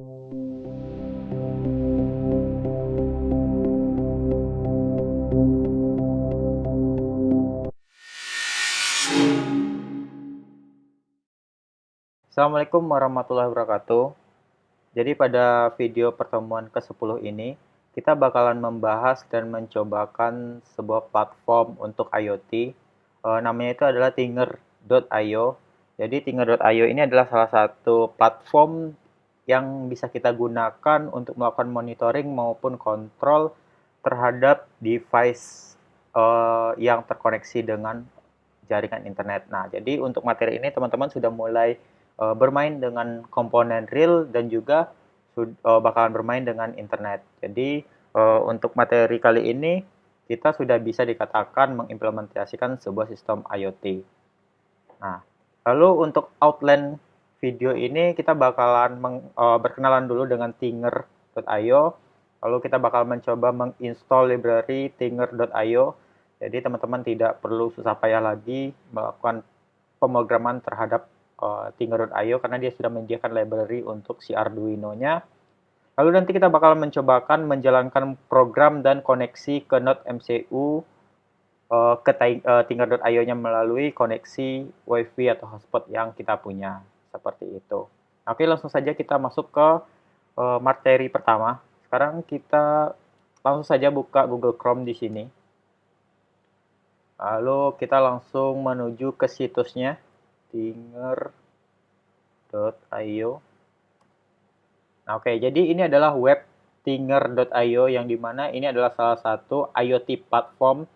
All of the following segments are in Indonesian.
Assalamualaikum warahmatullahi wabarakatuh. Jadi pada video pertemuan ke-10 ini, kita bakalan membahas dan mencobakan sebuah platform untuk IoT. Namanya itu adalah Tinger.io. Jadi Tinger.io ini adalah salah satu platform yang bisa kita gunakan untuk melakukan monitoring maupun kontrol terhadap device yang terkoneksi dengan jaringan internet. Nah, jadi untuk materi ini teman-teman sudah mulai bermain dengan komponen real dan juga bakalan bermain dengan internet. Jadi untuk materi kali ini kita sudah bisa dikatakan mengimplementasikan sebuah sistem IoT. Nah, lalu untuk outline video ini kita bakalan berkenalan dulu dengan Tinger.io. Lalu kita bakal mencoba menginstall library Tinger.io. Jadi teman-teman tidak perlu susah payah lagi melakukan pemrograman terhadap Tinger.io karena dia sudah menyediakan library untuk si Arduino-nya. Lalu nanti kita bakal mencobakan menjalankan program dan koneksi ke Node MCU ke Tinger.io-nya melalui koneksi WiFi atau hotspot yang kita punya. Seperti itu. Oke, langsung saja kita masuk ke materi pertama. Sekarang kita langsung saja buka Google Chrome di sini. Lalu kita langsung menuju ke situsnya tinger.io. Nah, oke, jadi ini adalah web tinger.io yang dimana ini adalah salah satu IoT platform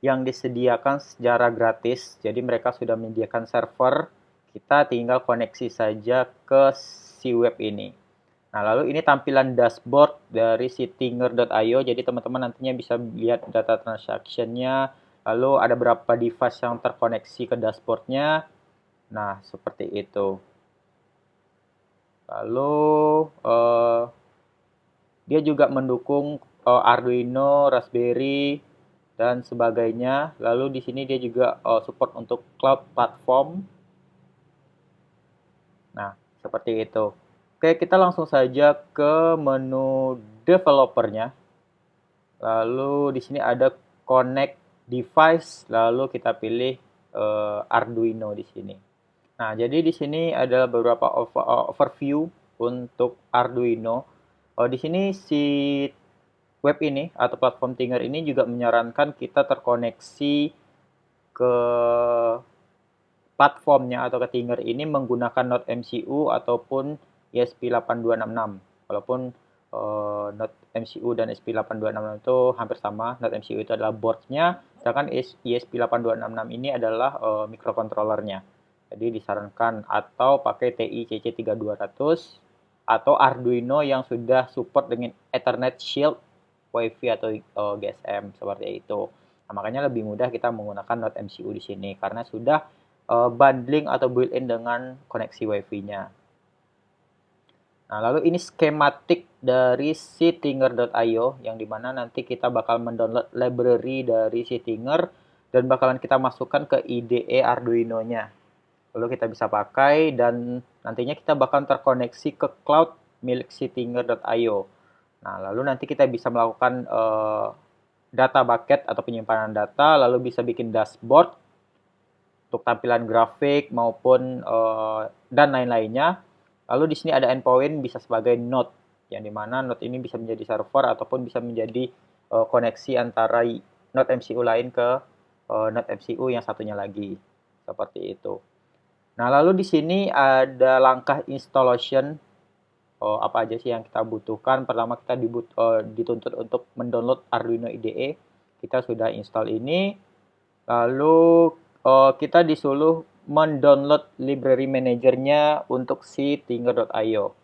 yang disediakan secara gratis. Jadi mereka sudah menyediakan server, kita tinggal koneksi saja ke si web ini. Nah, lalu ini tampilan dashboard dari si tinger.io. Jadi teman-teman nantinya bisa lihat data transaction-nya, lalu ada berapa device yang terkoneksi ke dashboard-nya. Nah, seperti itu. Lalu dia juga mendukung Arduino, Raspberry, dan sebagainya. Lalu di sini dia juga support untuk cloud platform. Nah, seperti itu. Oke, kita langsung saja ke menu developernya. Lalu di sini ada connect device, lalu kita pilih Arduino di sini. Nah, jadi di sini ada beberapa overview untuk Arduino. Di sini si web ini atau platform Tinger ini juga menyarankan kita terkoneksi ke platformnya atau ke Tinger ini menggunakan Node MCU ataupun ESP8266. Walaupun Node MCU dan ESP8266 itu hampir sama. Node MCU itu adalah boardnya, sedangkan ESP8266 ini adalah microcontrollernya. Jadi disarankan atau pakai TI CC3200 atau Arduino yang sudah support dengan Ethernet Shield, WiFi atau GSM seperti itu. Nah, makanya lebih mudah kita menggunakan Node MCU di sini karena sudah bundling atau built-in dengan koneksi WiFi-nya. Nah, lalu ini skematik dari si Tinger.io yang dimana nanti kita bakal mendownload library dari si Tinger dan bakalan kita masukkan ke IDE Arduino-nya. Lalu kita bisa pakai dan nantinya kita bakal terkoneksi ke cloud milik si Tinger.io. Nah, lalu nanti kita bisa melakukan data bucket atau penyimpanan data, lalu bisa bikin dashboard untuk tampilan grafik maupun dan lain-lainnya. Lalu di sini ada endpoint bisa sebagai node, yang dimana node ini bisa menjadi server ataupun bisa menjadi koneksi antara node MCU lain ke node MCU yang satunya lagi. Seperti itu. Nah, lalu di sini ada langkah installation. Apa aja sih yang kita butuhkan? Pertama kita dituntut untuk mendownload Arduino IDE. Kita sudah install ini. Lalu kita disuruh mendownload library manajernya untuk si Tinger.io.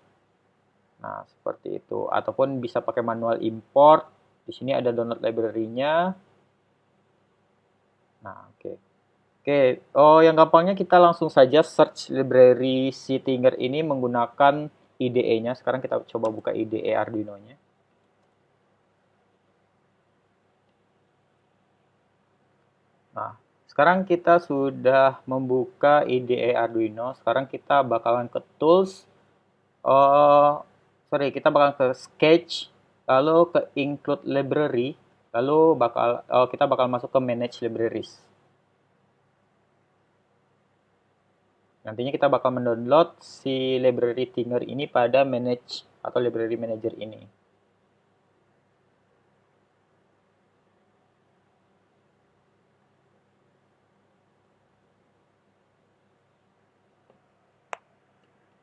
Nah, seperti itu. Ataupun bisa pakai manual import. Di sini ada download library-nya. Nah, oke. Oke, yang gampangnya kita langsung saja search library si Tinger ini menggunakan IDE-nya. Sekarang kita coba buka IDE Arduino-nya. Nah, sekarang kita sudah membuka IDE Arduino. Sekarang kita bakalan ke tools. sorry, kita bakal ke sketch, lalu ke include library, lalu kita bakal masuk ke manage libraries. Nantinya kita bakal mendownload si library Tinger ini pada manage atau library manager ini.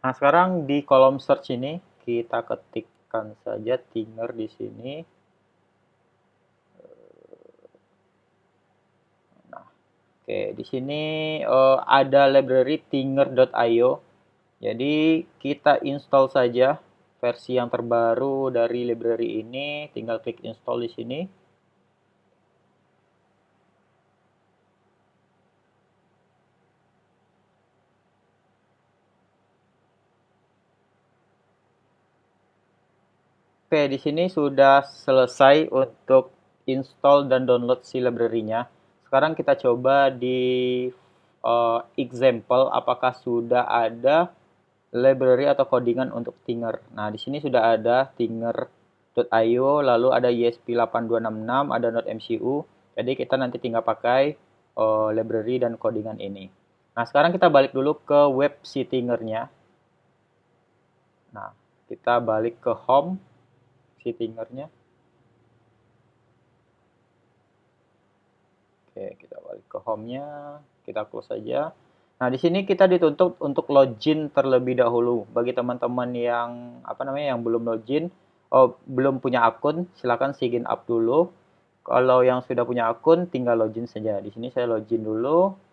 Nah, sekarang di kolom search ini kita ketikkan saja Tinger di sini. Nah, oke, di sini ada library tinger.io. Jadi kita install saja versi yang terbaru dari library ini, tinggal klik install di sini. Oke, di sini sudah selesai untuk install dan download si library-nya. Sekarang kita coba di example apakah sudah ada library atau codingan untuk Tinger. Nah, di sini sudah ada Tinger.io, lalu ada ESP8266, ada NodeMCU. Jadi kita nanti tinggal pakai library dan codingan ini. Nah, sekarang kita balik dulu ke web si Tinger-nya. Nah, kita balik ke home si Tinger-nya. Oke, kita balik ke home-nya, kita close saja. Nah, di sini kita dituntut untuk login terlebih dahulu. Bagi teman-teman yang yang belum login, belum punya akun, silakan sign up dulu. Kalau yang sudah punya akun, tinggal login saja. Di sini saya login dulu.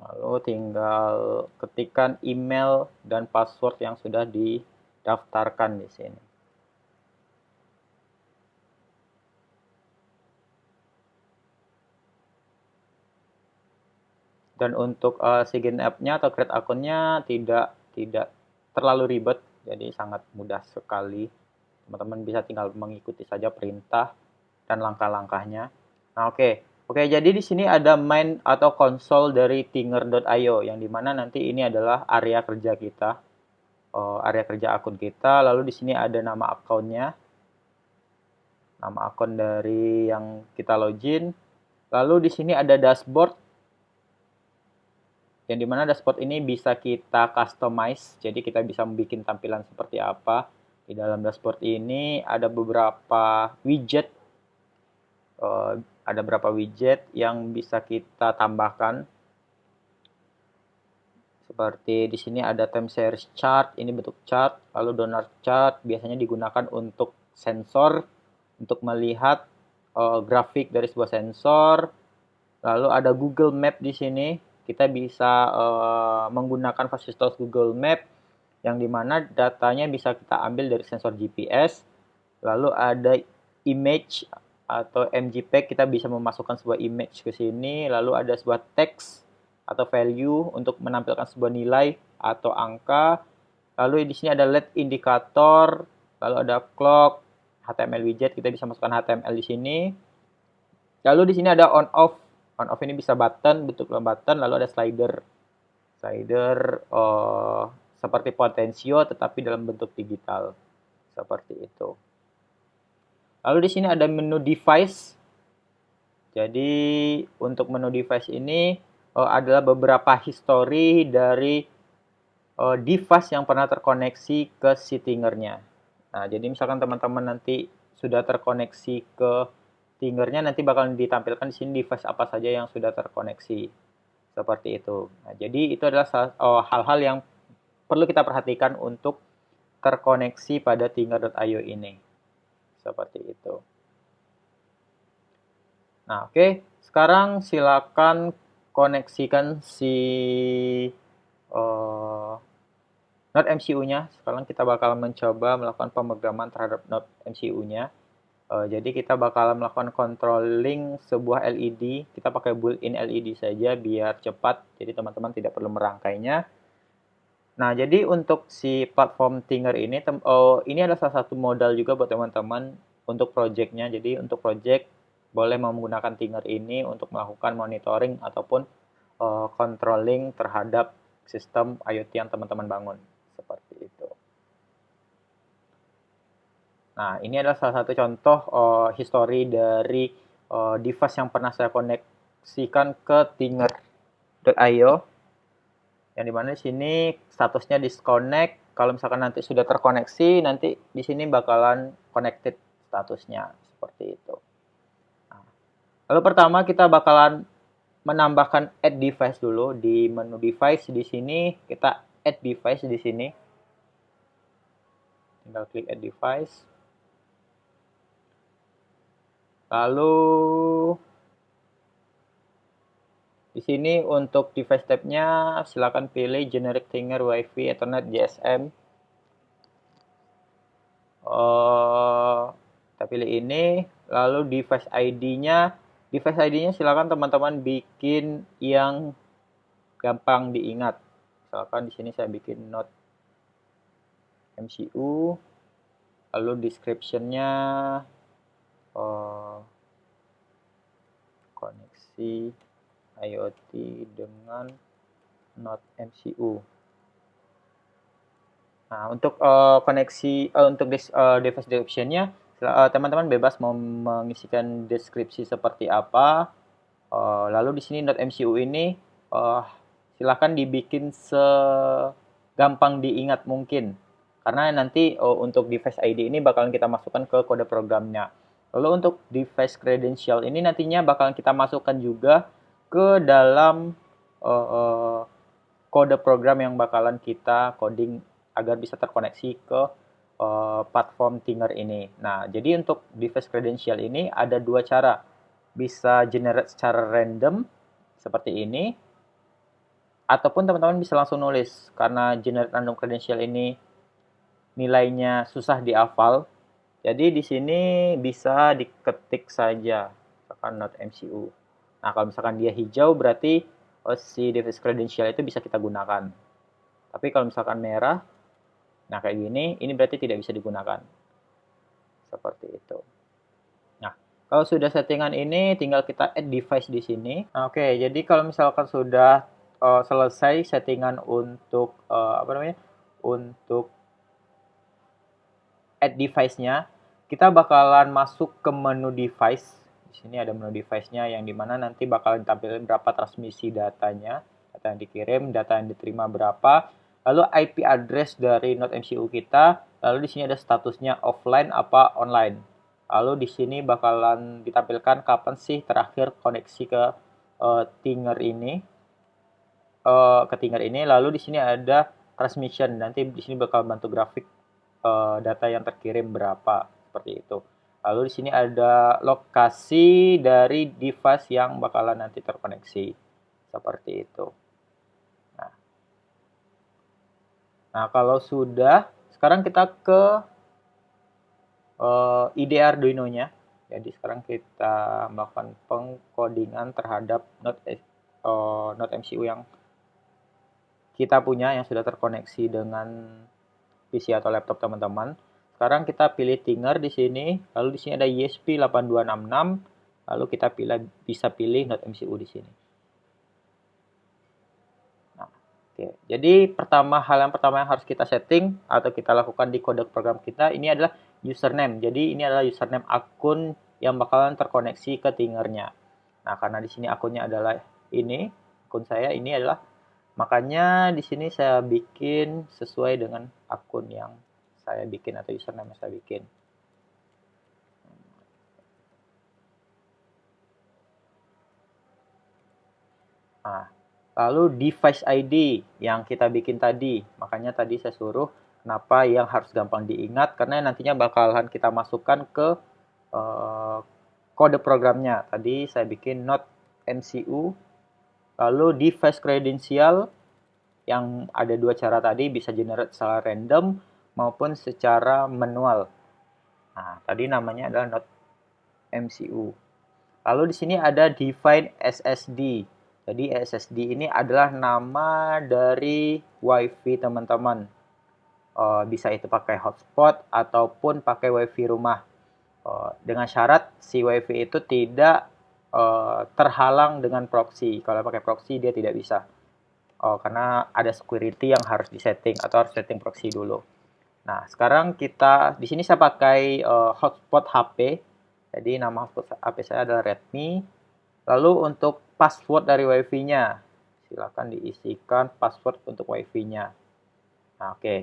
Lalu tinggal ketikkan email dan password yang sudah didaftarkan di sini. Dan untuk sign up-nya atau create akunnya tidak terlalu ribet, jadi sangat mudah sekali. Teman-teman bisa tinggal mengikuti saja perintah dan langkah-langkahnya. Nah, oke, jadi di sini ada main atau konsol dari Tinger.io yang dimana nanti ini adalah area kerja kita, area kerja akun kita. Lalu di sini ada nama akunnya, nama akun dari yang kita login. Lalu di sini ada dashboard, yang dimana dashboard ini bisa kita customize, jadi kita bisa membuat tampilan seperti apa. Di dalam dashboard ini ada beberapa widget, yang bisa kita tambahkan. Seperti di sini ada time series chart, ini bentuk chart, lalu donor chart biasanya digunakan untuk sensor, untuk melihat grafik dari sebuah sensor. Lalu ada Google Map di sini. Kita bisa menggunakan fasilitas Google Map yang dimana datanya bisa kita ambil dari sensor GPS. Lalu ada image atau MJPEG, kita bisa memasukkan sebuah image ke sini. Lalu ada sebuah teks atau value untuk menampilkan sebuah nilai atau angka. Lalu di sini ada LED indikator, lalu ada clock, HTML widget, kita bisa masukkan HTML di sini. Lalu di sini ada on off. On off ini bisa button, bentuk button, lalu ada slider. Slider seperti Potensio tetapi dalam bentuk digital. Seperti itu. Lalu di sini ada menu device. Jadi untuk menu device ini adalah beberapa history dari device yang pernah terkoneksi ke si Tinger-nya. Nah, jadi misalkan teman-teman nanti sudah terkoneksi ke Tingernya, nanti bakal ditampilkan di sini device apa saja yang sudah terkoneksi. Seperti itu. Nah, jadi itu adalah hal-hal yang perlu kita perhatikan untuk terkoneksi pada Tinger.io ini. Seperti itu. Nah, oke. Sekarang silakan koneksikan si Node MCU-nya. Sekarang kita bakal mencoba melakukan pemegaman terhadap Node MCU-nya. Jadi kita bakal melakukan controlling sebuah LED. Kita pakai built-in LED saja biar cepat. Jadi teman-teman tidak perlu merangkainya. Nah, jadi untuk si platform Tinger ini, ini adalah salah satu modal juga buat teman-teman untuk project-nya. Jadi untuk project boleh menggunakan Tinger ini untuk melakukan monitoring ataupun controlling terhadap sistem IoT yang teman-teman bangun. Seperti itu. Nah, ini adalah salah satu contoh history dari device yang pernah saya koneksikan ke Tinger.io. Yang dimana di sini statusnya disconnect. Kalau misalkan nanti sudah terkoneksi, nanti di sini bakalan connected statusnya seperti itu. Nah, lalu pertama kita bakalan menambahkan add device dulu di menu device. Di sini kita add device di sini. Tinggal klik add device. Lalu di sini untuk device tab-nya silakan pilih generic Tinger Wi-Fi Ethernet GSM. Kita pilih ini, lalu device ID-nya silakan teman-teman bikin yang gampang diingat. Misalkan di sini saya bikin Node MCU, lalu description-nya koneksi IoT dengan Node MCU. Nah, untuk koneksi untuk device description-nya teman-teman bebas mau mengisikan deskripsi seperti apa. Lalu di sini Node MCU ini silakan dibikin segampang diingat mungkin. Karena nanti untuk device ID ini bakalan kita masukkan ke kode programnya. Lalu untuk device credential ini nantinya bakalan kita masukkan juga ke dalam kode program yang bakalan kita coding agar bisa terkoneksi ke platform Tinger ini. Nah, jadi untuk device credential ini ada dua cara. Bisa generate secara random seperti ini, ataupun teman-teman bisa langsung nulis. Karena generate random credential ini nilainya susah dihafal, jadi di sini bisa diketik saja, misalkan Node MCU. Nah, kalau misalkan dia hijau berarti si device credential itu bisa kita gunakan. Tapi kalau misalkan merah, nah kayak gini, ini berarti tidak bisa digunakan. Seperti itu. Nah, kalau sudah settingan ini, tinggal kita add device di sini. Nah, oke, jadi kalau misalkan sudah selesai settingan untuk untuk add device-nya, kita bakalan masuk ke menu device. Di sini ada menu device-nya yang dimana nanti bakalan ditampilkan berapa transmisi datanya, data yang dikirim, data yang diterima berapa, lalu IP address dari Node MCU kita, lalu di sini ada statusnya offline apa online. Lalu di sini bakalan ditampilkan kapan sih terakhir koneksi ke Tinger ini, lalu di sini ada transmission, nanti di sini bakal bantu grafik data yang terkirim berapa, seperti itu. Lalu di sini ada lokasi dari device yang bakalan nanti terkoneksi, seperti itu. Nah, kalau sudah, sekarang kita ke IDE Arduino-nya. Jadi sekarang kita melakukan pengkodingan terhadap Node MCU yang kita punya yang sudah terkoneksi dengan PC atau laptop teman-teman. Sekarang kita pilih Tinger di sini, lalu di sini ada ESP8266, lalu kita bisa pilih Node MCU di sini. Nah, oke. Jadi hal yang pertama yang harus kita setting atau kita lakukan di kode program kita ini adalah username. Jadi ini adalah username akun yang bakalan terkoneksi ke Tingernya. Nah, karena di sini akunnya adalah ini, akun saya ini adalah, makanya di sini saya bikin sesuai dengan akun yang saya bikin atau username yang saya bikin. Nah, lalu device ID yang kita bikin tadi, makanya tadi saya suruh kenapa yang harus gampang diingat, karena nantinya bakalan kita masukkan ke kode programnya. Tadi saya bikin Node MCU, lalu device credential yang ada dua cara tadi, bisa generate secara random maupun secara manual. Nah, tadi namanya adalah Node MCU. Lalu di sini ada define SSD. Jadi SSD ini adalah nama dari WiFi teman-teman. Bisa itu pakai hotspot ataupun pakai WiFi rumah. Dengan syarat si WiFi itu tidak terhalang dengan proxy. Kalau pakai proxy dia tidak bisa. karena ada security yang harus disetting atau harus setting proxy dulu. Nah, sekarang kita di sini saya pakai hotspot HP. Jadi nama hotspot HP saya adalah Redmi. Lalu untuk password dari WiFi-nya, silakan diisikan password untuk WiFi-nya. Nah, oke.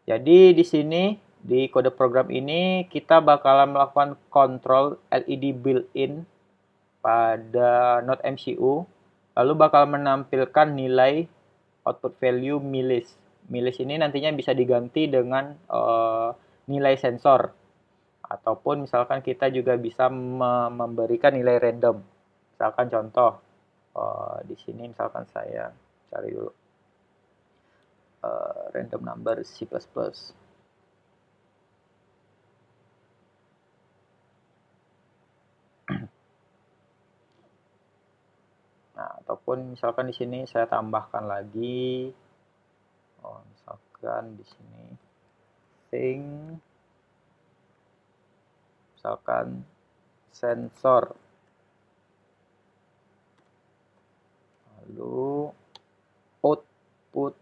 Jadi di sini di kode program ini kita bakalan melakukan kontrol LED built-in pada Node MCU, lalu bakal menampilkan nilai output value milis. Milis ini nantinya bisa diganti dengan nilai sensor, ataupun misalkan kita juga bisa memberikan nilai random. Misalkan contoh, di sini misalkan saya cari dulu random number C++. Nah, ataupun misalkan di sini saya tambahkan lagi, misalkan di sini thing, misalkan sensor, lalu output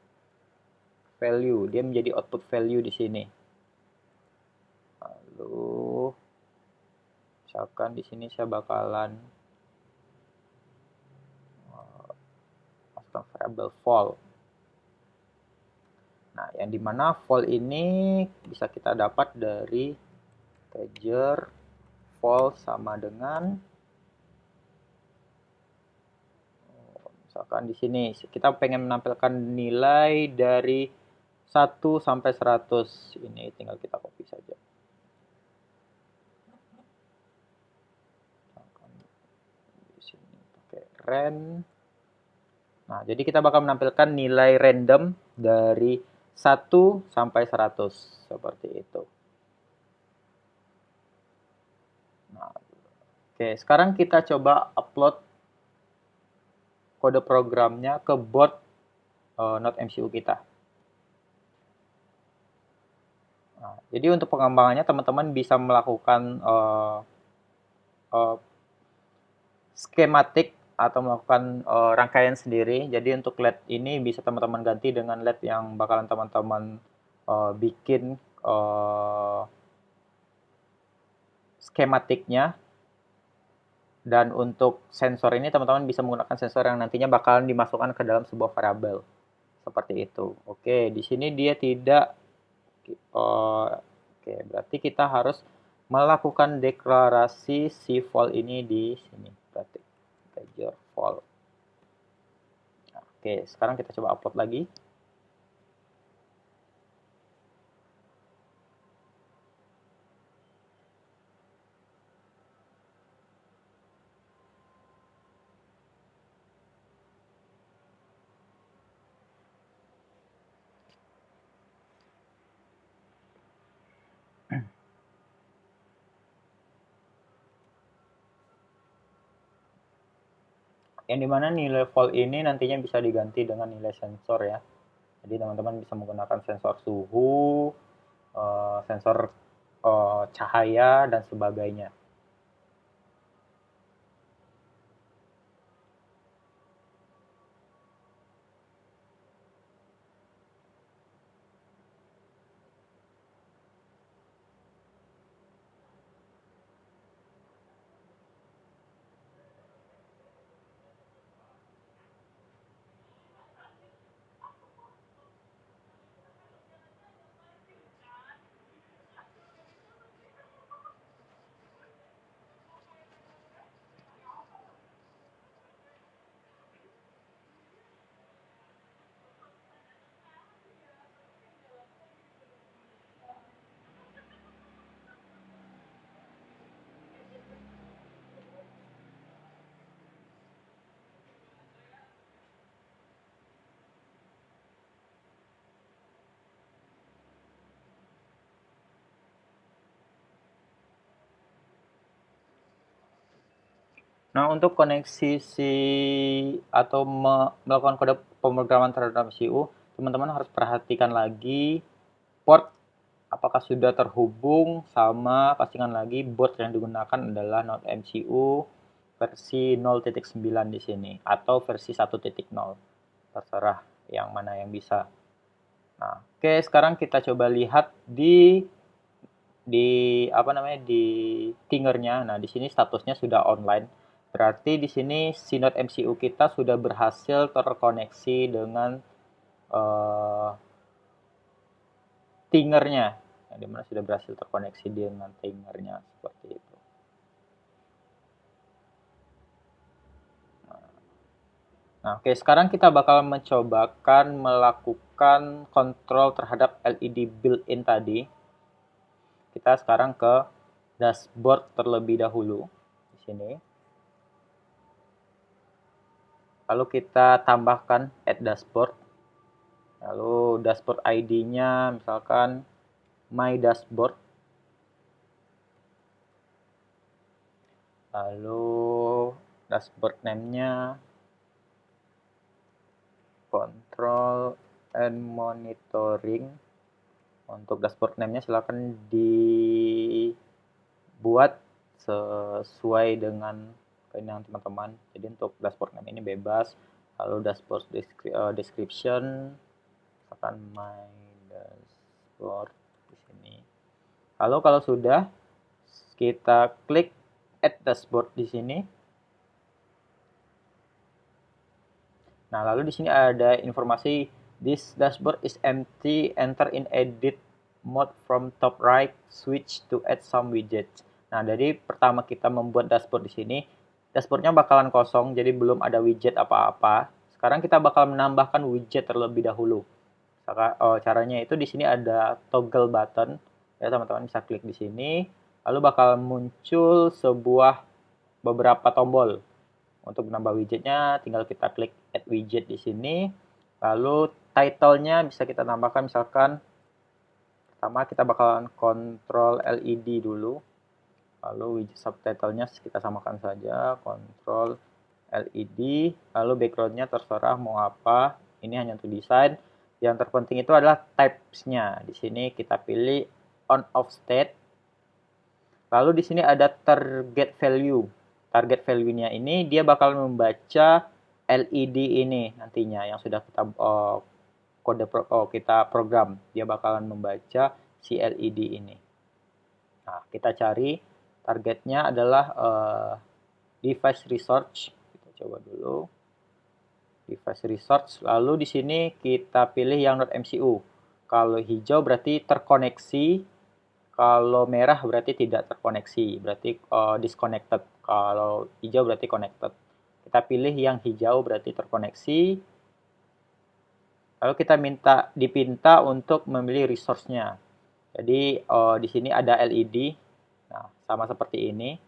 value, dia menjadi output value di sini. Lalu misalkan di sini saya bakalan masukkan variable vol. Nah, yang dimana vol ini bisa kita dapat dari integer vol sama dengan, misalkan di sini kita pengen menampilkan nilai dari 1 sampai 100. Ini tinggal kita copy saja. Di sini pakai ren. Nah, jadi kita bakal menampilkan nilai random dari 1 sampai 100 seperti itu. Nah, oke, sekarang kita coba upload kode programnya ke board Node MCU kita. Nah, jadi untuk pengembangannya teman-teman bisa melakukan skematik atau melakukan rangkaian sendiri. Jadi untuk LED ini bisa teman-teman ganti dengan LED yang bakalan teman-teman bikin skematiknya. Dan untuk sensor ini teman-teman bisa menggunakan sensor yang nantinya bakalan dimasukkan ke dalam sebuah variabel. Seperti itu. Oke, di sini dia tidak. Oke, berarti kita harus melakukan deklarasi si vol ini di sini. Berarti integer vol. Oke, sekarang kita coba upload lagi. Yang dimana nilai vol ini nantinya bisa diganti dengan nilai sensor ya. Jadi teman-teman bisa menggunakan sensor suhu, sensor cahaya, dan sebagainya. Nah, untuk koneksi atau melakukan kode pemrograman terhadap MCU, teman-teman harus perhatikan lagi port apakah sudah terhubung, sama pastikan lagi board yang digunakan adalah Node MCU versi 0.9 di sini atau versi 1.0. Terserah. yang mana yang bisa. Nah, oke, sekarang kita coba lihat di apa namanya di Tingernya. Nah, di sini statusnya sudah online. Berarti di sini si Node MCU kita sudah berhasil terkoneksi dengan eh, Tingernya, yang dimana sudah berhasil terkoneksi dengan Tingernya seperti itu. Nah, oke, sekarang kita bakal mencobakan melakukan kontrol terhadap LED built-in tadi. Kita sekarang ke dashboard terlebih dahulu di sini. Lalu kita tambahkan add dashboard. Lalu dashboard ID-nya misalkan my dashboard. Lalu dashboard name-nya control and monitoring. Untuk dashboard name-nya silakan dibuat sesuai dengan keinginan teman-teman. Jadi untuk dashboard name ini bebas. Lalu dashboard description, misalkan my dashboard di sini. Lalu kalau sudah, kita klik add dashboard di sini. Nah, lalu di sini ada informasi this dashboard is empty, enter in edit mode from top right, switch to add some widgets. Nah, jadi pertama kita membuat dashboard di sini, dashboardnya bakalan kosong, jadi belum ada widget apa-apa. Sekarang kita bakal menambahkan widget terlebih dahulu. Caranya itu di sini ada toggle button, ya teman-teman bisa klik di sini, lalu bakal muncul beberapa tombol. Untuk menambah widgetnya, tinggal kita klik add widget di sini. Lalu title-nya bisa kita tambahkan, misalkan pertama kita bakalan kontrol LED dulu. Lalu widget subtitle-nya kita samakan saja, kontrol LED. Lalu background-nya terserah mau apa. Ini hanya untuk desain. Yang terpenting itu adalah types-nya. Di sini kita pilih on off state. Lalu di sini ada target value. Target value-nya ini dia bakal membaca LED ini nantinya yang sudah kita program. Dia bakalan membaca si LED ini. Nah, kita cari targetnya adalah device research. Kita coba dulu. Device research. Lalu di sini kita pilih yang Node MCU. Kalau hijau berarti terkoneksi. Kalau merah berarti tidak terkoneksi, berarti disconnected. Kalau hijau berarti connected. Kita pilih yang hijau berarti terkoneksi. Lalu kita dipinta untuk memilih resource-nya. Jadi di sini ada LED. Nah, sama seperti ini.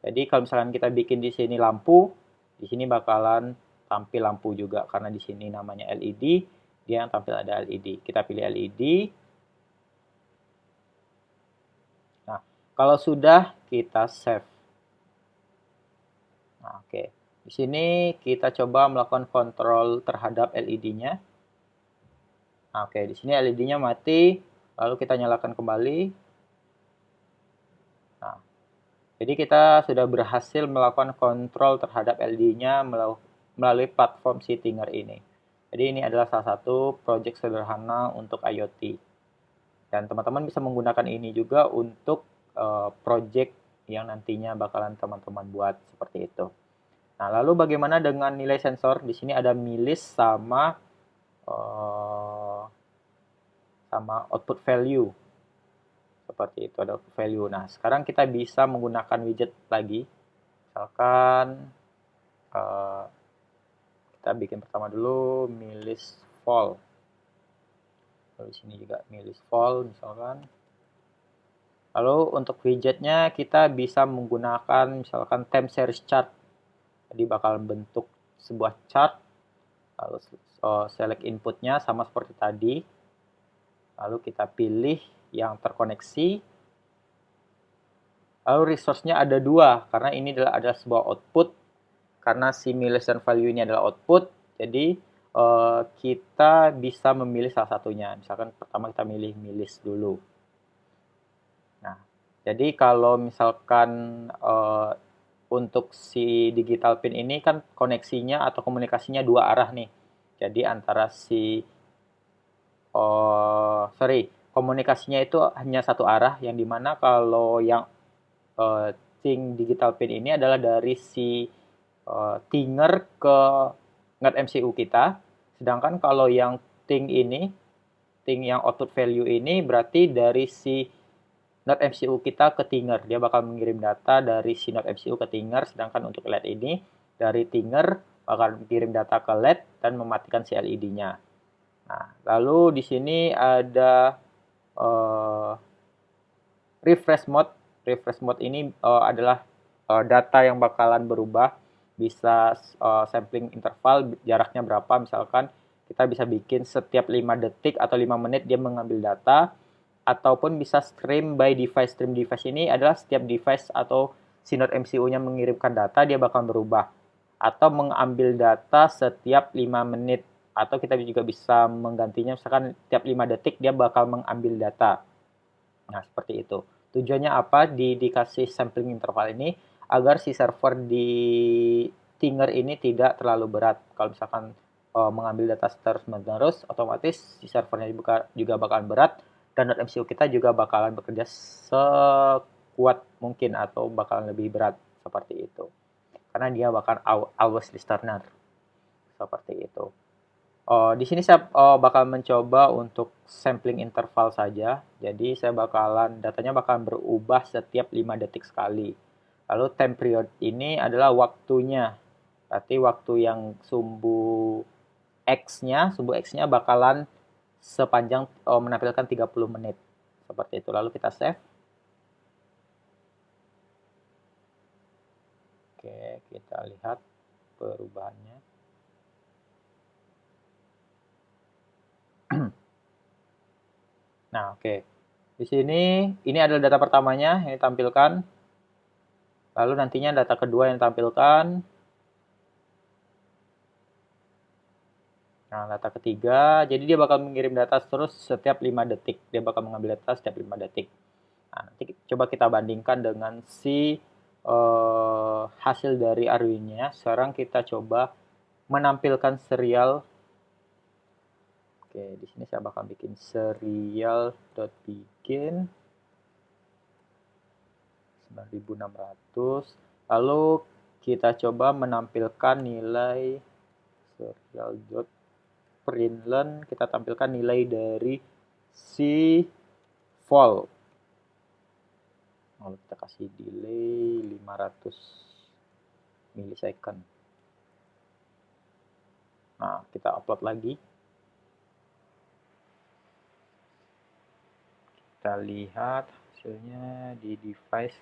Jadi kalau misalkan kita bikin di sini lampu, di sini bakalan tampil lampu juga karena di sini namanya LED, dia yang tampil ada LED. Kita pilih LED. Kalau sudah, kita save. Nah, oke. Di sini kita coba melakukan kontrol terhadap LED-nya. Nah, oke, di sini LED-nya mati, lalu kita nyalakan kembali. Nah, jadi kita sudah berhasil melakukan kontrol terhadap LED-nya melalui platform Citinger ini. Jadi ini adalah salah satu project sederhana untuk IoT. Dan teman-teman bisa menggunakan ini juga untuk project yang nantinya bakalan teman-teman buat seperti itu. Nah, lalu bagaimana dengan nilai sensor? Di sini ada milis sama output value. Seperti itu ada output value. Nah, sekarang kita bisa menggunakan widget lagi. Misalkan kita bikin pertama dulu milis vol. Lalu di sini juga milis vol misalkan. Lalu untuk widgetnya kita bisa menggunakan misalkan time series chart. Jadi bakal bentuk sebuah chart. Lalu select inputnya sama seperti tadi. Lalu kita pilih yang terkoneksi. Lalu resource-nya ada dua karena ini adalah sebuah output. Karena si milis dan value ini adalah output. Jadi kita bisa memilih salah satunya. Misalkan pertama kita milih milis dulu. Nah, jadi kalau misalkan untuk si digital pin ini kan koneksinya atau komunikasinya dua arah nih. Jadi antara si komunikasinya itu hanya satu arah, yang dimana kalau yang Ting digital pin ini adalah dari si Tinger ke NetMCU kita. Sedangkan kalau yang Ting ini, Ting yang output value ini berarti dari si NetMCU kita ke Tinger. Dia bakal mengirim data dari si NetMCU ke Tinger, sedangkan untuk LED ini dari Tinger bakal mengirim data ke LED dan mematikan si LED-nya. Nah, lalu di sini ada uh, refresh mode. Refresh mode ini adalah data yang bakalan berubah, bisa sampling interval jaraknya berapa, misalkan kita bisa bikin setiap 5 detik atau 5 menit dia mengambil data, ataupun bisa stream by device. Stream device ini adalah setiap device atau si node MCU-nya mengirimkan data, dia bakal berubah atau mengambil data setiap 5 menit, atau kita juga bisa menggantinya misalkan setiap 5 detik dia bakal mengambil data. Nah, seperti itu. Tujuannya apa dikasih sampling interval ini? Agar si server di Tinger ini tidak terlalu berat. Kalau misalkan mengambil data terus-menerus, otomatis si servernya juga bakalan berat, dan .mcu kita juga bakalan bekerja sekuat mungkin atau bakalan lebih berat, seperti itu. Karena dia bakal always listener, seperti itu. Di sini saya bakal mencoba untuk sampling interval saja. Jadi saya datanya bakalan berubah setiap 5 detik sekali. Lalu time period ini adalah waktunya. Berarti waktu yang sumbu X-nya bakalan sepanjang menampilkan 30 menit. Seperti itu. Lalu kita save. Oke, kita lihat perubahannya. Nah, oke. Di sini ini adalah data pertamanya yang ditampilkan. Lalu nantinya data kedua yang ditampilkan. Nah, data ketiga, jadi dia bakal mengirim data terus setiap 5 detik. Dia bakal mengambil data setiap 5 detik. Nah, nanti coba kita bandingkan dengan si hasil dari Arduino-nya. Sekarang kita coba menampilkan serial. Oke, di sini saya bakal bikin serial.begin 9600. Lalu kita coba menampilkan nilai serial.println, kita tampilkan nilai dari si vol. Lalu kita kasih delay 500 milisecond. Nah, kita upload lagi. Kita lihat hasilnya di device.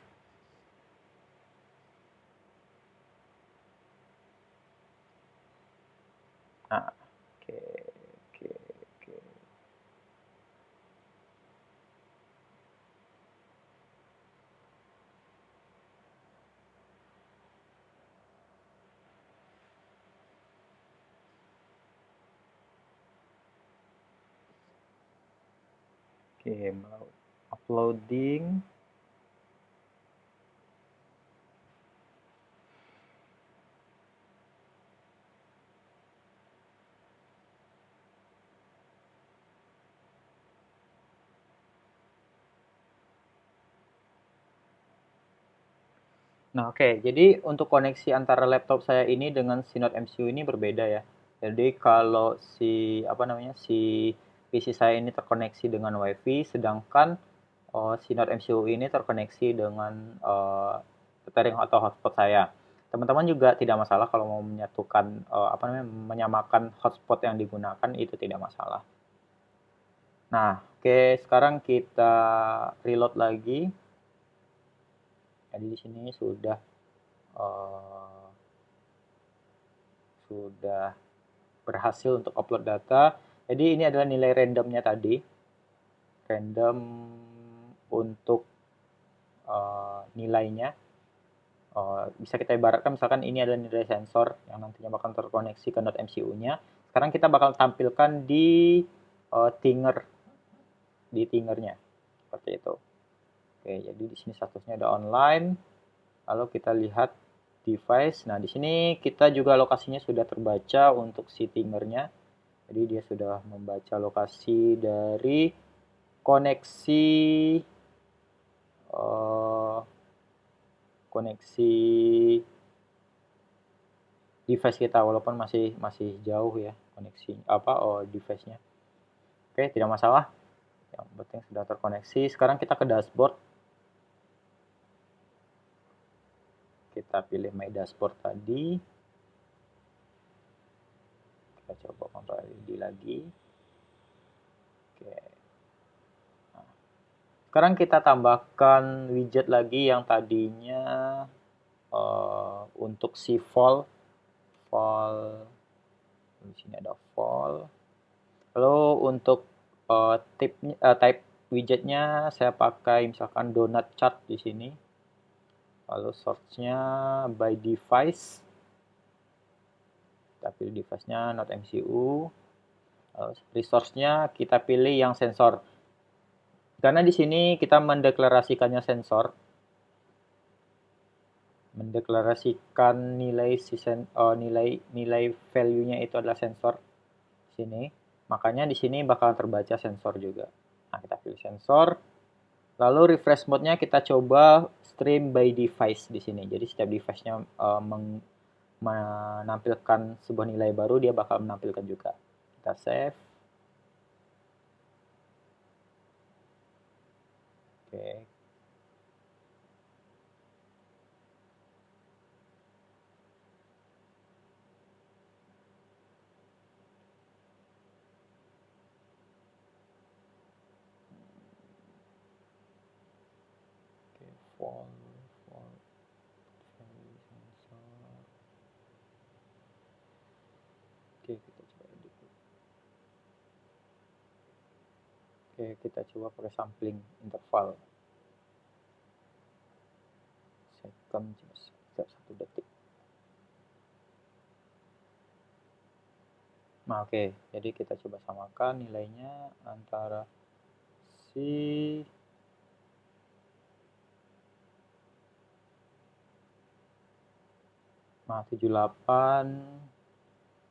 Nah, oke. Oke, uploading. Nah, oke. Jadi untuk koneksi antara laptop saya ini dengan si Node MCU ini berbeda ya. Jadi kalau si PC saya ini terkoneksi dengan WiFi, sedangkan si Node MCU ini terkoneksi dengan tethering atau hotspot saya. Teman-teman juga tidak masalah kalau mau menyatukan menyamakan hotspot yang digunakan, itu tidak masalah. Nah, oke, sekarang kita reload lagi. Jadi di sini uh, sudah berhasil untuk upload data. Jadi ini adalah nilai randomnya tadi. Random untuk nilainya. Bisa kita ibaratkan misalkan ini adalah nilai sensor yang nantinya bakal terkoneksi ke node MCU-nya. Sekarang kita bakal tampilkan di Tingernya. Seperti itu. Oke, jadi di sini statusnya ada online. Lalu kita lihat device. Nah, di sini kita juga lokasinya sudah terbaca untuk si Tingernya. Jadi dia sudah membaca lokasi dari koneksi koneksi device kita, walaupun masih jauh ya koneksi device-nya. Oke, tidak masalah. Yang penting sudah terkoneksi. Sekarang kita ke dashboard. Kita pilih My Dashboard tadi. Kita coba kontrol LED lagi. Oke. Nah, sekarang kita tambahkan widget lagi yang tadinya untuk si fall. Di sini ada fall. Lalu untuk type widgetnya saya pakai misalkan donut chart di sini. Lalu source-nya by device. Kita pilih device-nya Node MCU. Resource-nya kita pilih yang sensor. Karena di sini kita mendeklarasikannya sensor. Mendeklarasikan nilai value-nya itu adalah sensor di sini. Makanya di sini bakal terbaca sensor juga. Nah, kita pilih sensor. Lalu refresh mode-nya kita coba stream by device di sini. Jadi setiap device-nya menampilkan sebuah nilai baru, dia bakal menampilkan juga. Kita save. Oke. Fall value sensor. Oke, kita coba edit. Oke, kita coba pakai sampling interval. Second setiap 1 detik. Nah, oke. Jadi kita coba samakan nilainya antara si Nah, 78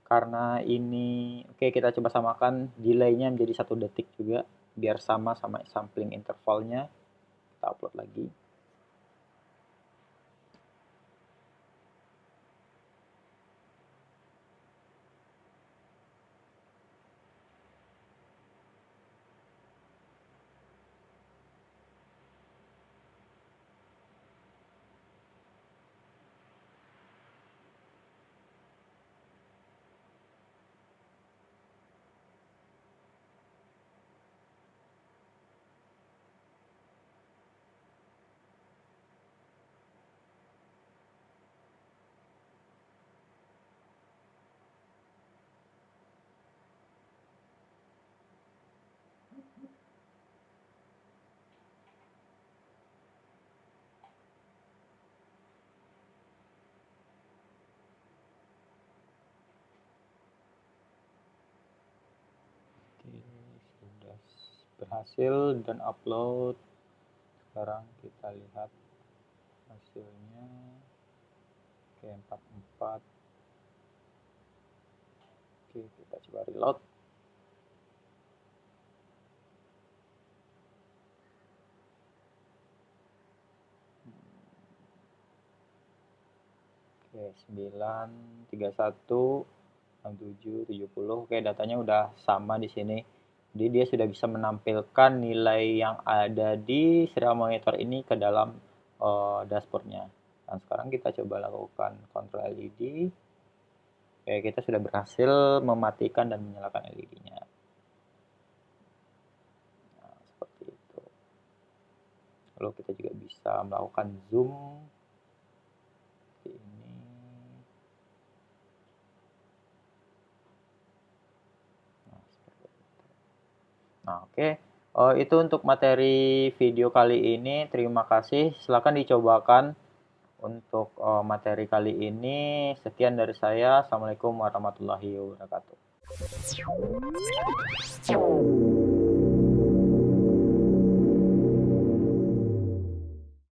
karena ini oke, kita coba samakan delay-nya menjadi 1 detik juga biar sama sampling intervalnya. Kita upload lagi. Sudah berhasil dan upload. Sekarang kita lihat hasilnya. Oke, 44. Oke, kita coba reload. Oke, 9, 31, 67, 70. Oke, datanya udah sama di sini. Jadi dia sudah bisa menampilkan nilai yang ada di serial monitor ini ke dalam dashboardnya. Dan sekarang kita coba lakukan kontrol LED. Oke, kita sudah berhasil mematikan dan menyalakan LED-nya. Nah, seperti itu. Lalu kita juga bisa melakukan zoom. Seperti ini. Nah, seperti itu. Nah, oke. Itu untuk materi video kali ini. Terima kasih. Silakan dicobakan untuk materi kali ini. Sekian dari saya. Assalamualaikum warahmatullahi wabarakatuh.